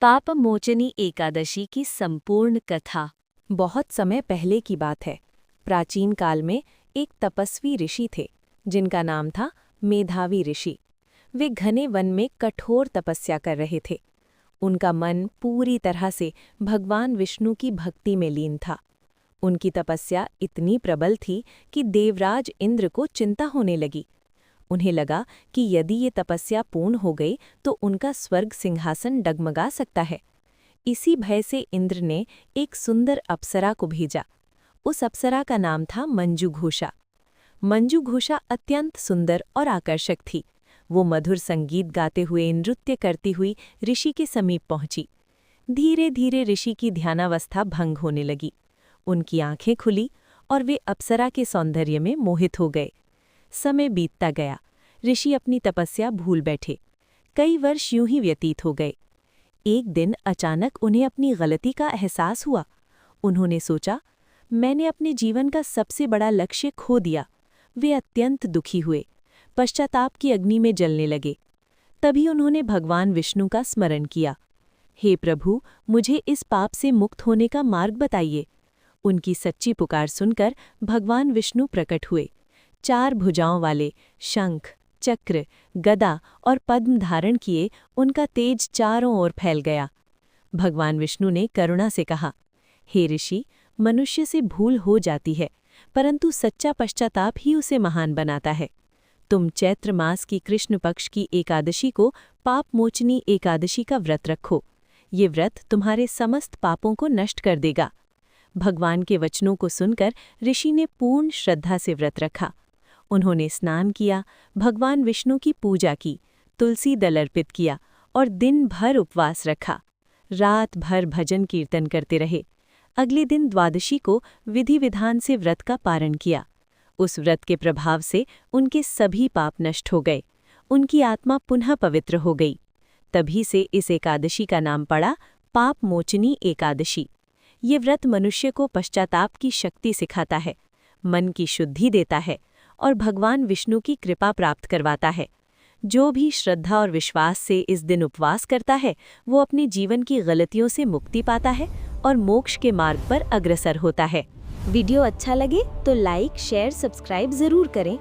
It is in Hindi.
पापमोचनी एकादशी की संपूर्ण कथा। बहुत समय पहले की बात है। प्राचीन काल में एक तपस्वी ऋषि थे जिनका नाम था मेधावी ऋषि। वे घने वन में कठोर तपस्या कर रहे थे। उनका मन पूरी तरह से भगवान विष्णु की भक्ति में लीन था। उनकी तपस्या इतनी प्रबल थी कि देवराज इंद्र को चिंता होने लगी। उन्हें लगा कि यदि ये तपस्या पूर्ण हो गई तो उनका स्वर्ग सिंहासन डगमगा सकता है। इसी भय से इंद्र ने एक सुंदर अप्सरा को भेजा। उस अप्सरा का नाम था मंजूघोषा। मंजूघोषा अत्यंत सुंदर और आकर्षक थी। वो मधुर संगीत गाते हुए नृत्य करती हुई ऋषि के समीप पहुंची। धीरे धीरे ऋषि की ध्यानावस्था भंग होने लगी। उनकी आंखें खुली और वे अप्सरा के सौंदर्य में मोहित हो गए। समय बीतता गया। ऋषि अपनी तपस्या भूल बैठे। कई वर्ष यूं ही व्यतीत हो गए। एक दिन अचानक उन्हें अपनी गलती का एहसास हुआ। उन्होंने सोचा, मैंने अपने जीवन का सबसे बड़ा लक्ष्य खो दिया। वे अत्यंत दुखी हुए, पश्चाताप की अग्नि में जलने लगे। तभी उन्होंने भगवान विष्णु का स्मरण किया। हे प्रभु, मुझे इस पाप से मुक्त होने का मार्ग बताइए। उनकी सच्ची पुकार सुनकर भगवान विष्णु प्रकट हुए। 4 भुजाओं वाले शंख, चक्र, गदा और पद्म धारण किए उनका तेज चारों ओर फैल गया। भगवान विष्णु ने करुणा से कहा, हे ऋषि, मनुष्य से भूल हो जाती है, परंतु सच्चा पश्चाताप ही उसे महान बनाता है। तुम चैत्र मास की कृष्ण पक्ष की एकादशी को पापमोचनी एकादशी का व्रत रखो। ये व्रत तुम्हारे समस्त पापों को नष्ट कर देगा। भगवान के वचनों को सुनकर ऋषि ने पूर्ण श्रद्धा से व्रत रखा। उन्होंने स्नान किया, भगवान विष्णु की पूजा की, तुलसी दल अर्पित किया और दिन भर उपवास रखा। रात भर भजन कीर्तन करते रहे। अगले दिन द्वादशी को विधि विधान से व्रत का पारण किया। उस व्रत के प्रभाव से उनके सभी पाप नष्ट हो गए। उनकी आत्मा पुनः पवित्र हो गई। तभी से इस एकादशी का नाम पड़ा पापमोचनी एकादशी। ये व्रत मनुष्य को पश्चाताप की शक्ति सिखाता है, मन की शुद्धि देता है और भगवान विष्णु की कृपा प्राप्त करवाता है। जो भी श्रद्धा और विश्वास से इस दिन उपवास करता है, वो अपने जीवन की गलतियों से मुक्ति पाता है और मोक्ष के मार्ग पर अग्रसर होता है। वीडियो अच्छा लगे तो लाइक, शेयर, सब्सक्राइब जरूर करें।